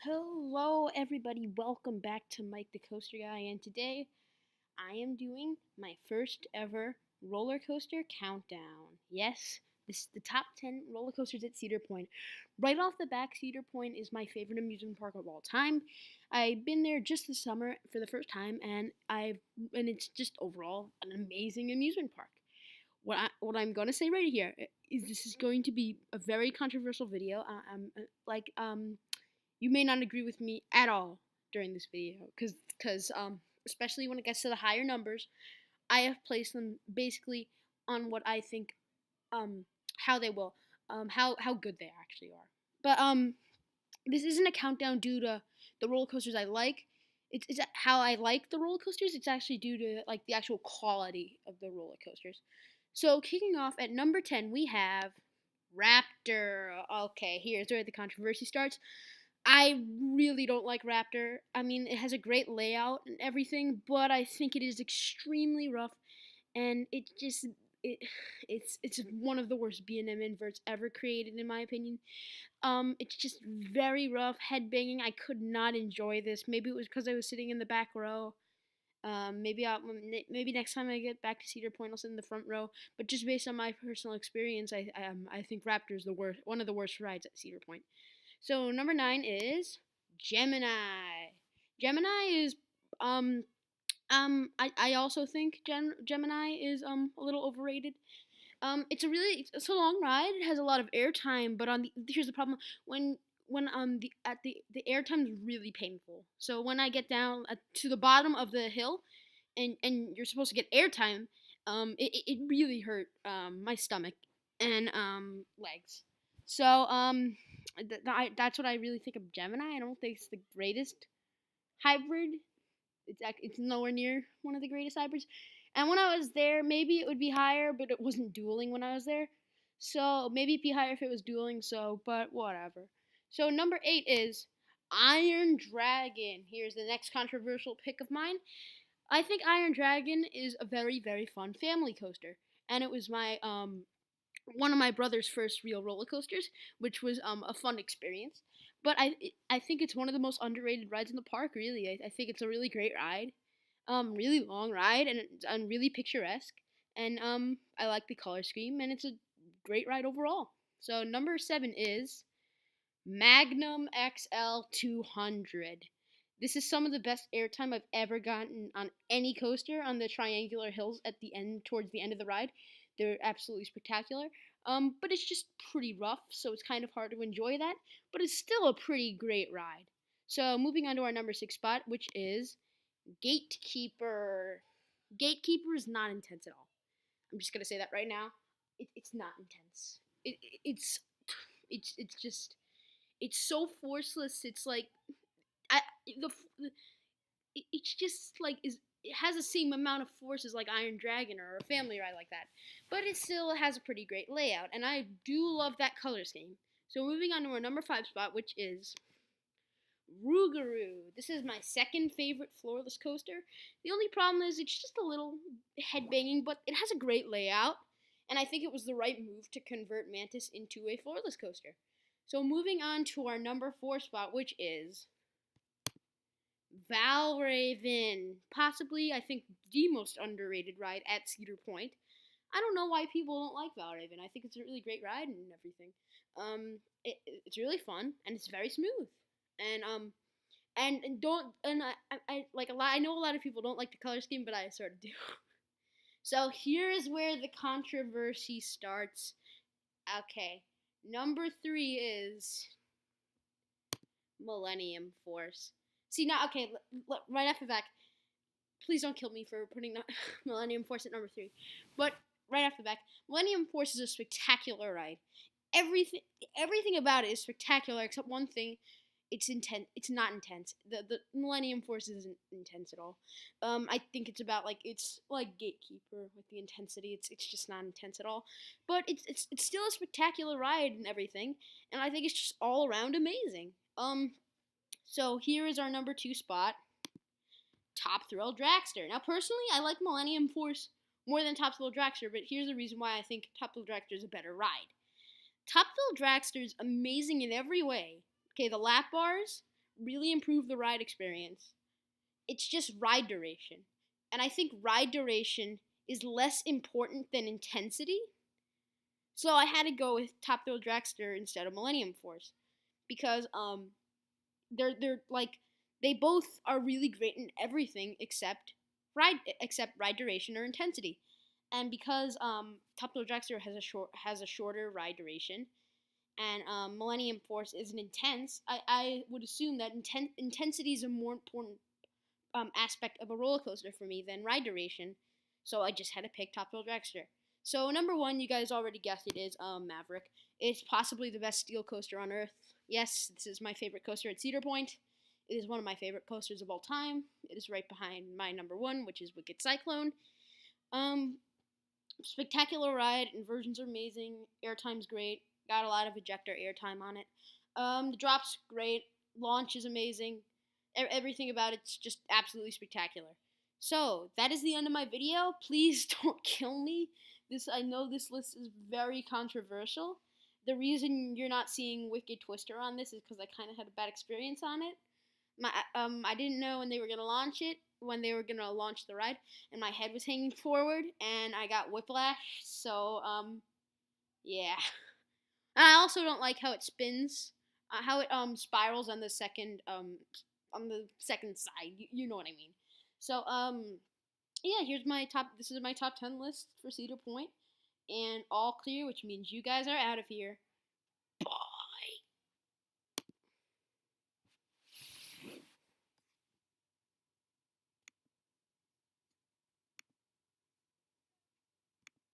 Hello, everybody. Welcome back to Mike the Coaster Guy. And today I am doing my first ever roller coaster countdown. Yes, this is the top 10 roller coasters at Cedar Point. Right off the back, Cedar Point is my favorite amusement park of all time. I've been there just this summer for the first time, and it's just overall an amazing amusement park. What I'm gonna say right here is this is going to be a very controversial video. You may not agree with me at all during this video because especially when it gets to the higher numbers, I have placed them basically on what I think um how they will how good they actually are. But this isn't a countdown due to the roller coasters I like. It's how I like the roller coasters. It's actually due to like the actual quality of the roller coasters. So kicking off at number 10, we have Raptor. Okay, here's where the controversy starts. I really don't like Raptor. I mean, it has a great layout and everything, but I think it is extremely rough, and it it's one of the worst B&M inverts ever created, in my opinion. It's just very rough, headbanging. I could not enjoy this. Maybe it was because I was sitting in the back row. Maybe next time I get back to Cedar Point, I'll sit in the front row. But just based on my personal experience, I think Raptor is the worst, one of the worst rides at Cedar Point. So number 9 is Gemini. Gemini is I also think Gemini is a little overrated. It's a long ride. It has a lot of airtime, but here's the problem when the airtime is really painful. So when I get down to the bottom of the hill, and you're supposed to get airtime, it really hurt my stomach and legs. So that's what I really think of Gemini. I don't think it's the greatest hybrid. It's nowhere near one of the greatest hybrids. And when I was there, maybe it would be higher, but it wasn't dueling when I was there. So maybe it'd be higher if it was dueling. So, but whatever. So number 8 is Iron Dragon. Here's the next controversial pick of mine. I think Iron Dragon is a very fun family coaster, and it was my one of my brother's first real roller coasters, which was a fun experience. But I think it's one of the most underrated rides in the park. Really, I think it's a really great ride, really long ride, and it's really picturesque. And I like the color scheme, and it's a great ride overall. So number 7 is Magnum XL 200. This is some of the best airtime I've ever gotten on any coaster on the triangular hills at the end, towards the end of the ride. They're absolutely spectacular. But it's just pretty rough, so it's kind of hard to enjoy that. But it's still a pretty great ride. So moving on to our number 6 spot, which is Gatekeeper. Gatekeeper is not intense at all. I'm just gonna say that right now. It's not intense. It's just it's so forceless. It's like I the it's just like is it has the same amount of force as like Iron Dragon or a family ride like that, but it still has a pretty great layout, and I do love that color scheme. So moving on to our number 5 spot, which is Rougarou. This is my second favorite floorless coaster. The only problem is it's just a little headbanging, but it has a great layout, and I think it was the right move to convert Mantis into a floorless coaster. So moving on to our number 4 spot, which is Valraven, possibly I think the most underrated ride at Cedar Point. I don't know why people don't like Valraven. I think it's a really great ride and everything. It's really fun and it's very smooth. And don't and I like a lot. I know a lot of people don't like the color scheme, but I sort of do. So here is where the controversy starts. Okay, number 3 is Millennium Force. See now, okay, right off the back, please don't kill me for putting Millennium Force at number 3. But right off the back, Millennium Force is a spectacular ride. Everything about it is spectacular except one thing. It's intense. It's not intense. The Millennium Force isn't intense at all. I think it's like Gatekeeper with the intensity. It's just not intense at all. But it's still a spectacular ride and everything. And I think it's just all around amazing. So here is our number 2 spot, Top Thrill Dragster. Now, personally, I like Millennium Force more than Top Thrill Dragster, but here's the reason why I think Top Thrill Dragster is a better ride. Top Thrill Dragster is amazing in every way. Okay, the lap bars, really improve the ride experience. It's just ride duration. And I think ride duration is less important than intensity. So I had to go with Top Thrill Dragster instead of Millennium Force because they're like they both are really great in everything except ride duration or intensity. And because Top Thrill Dragster has a shorter ride duration, and Millennium Force isn't intense, I would assume that intensity is a more important aspect of a roller coaster for me than ride duration. So I just had to pick Top Thrill Dragster. So number one, you guys already guessed it, is Maverick. It's possibly the best steel coaster on Earth. Yes, this is my favorite coaster at Cedar Point. It is one of my favorite coasters of all time. It is right behind my number one, which is Wicked Cyclone. Um, Spectacular ride. Inversions are amazing. Airtime's great. Got a lot of ejector airtime on it. The drop's great. Launch is amazing. Everything about it's just absolutely spectacular. So that is the end of my video. Please don't kill me. I know this list is very controversial. The reason you're not seeing Wicked Twister on this is because I kind of had a bad experience on it. I didn't know when they were gonna launch the ride, and my head was hanging forward, and I got whiplash. So yeah. And I also don't like how it spins, how it spirals on the second side. You know what I mean. So yeah, this is my top 10 list for Cedar Point, and all clear, which means you guys are out of here.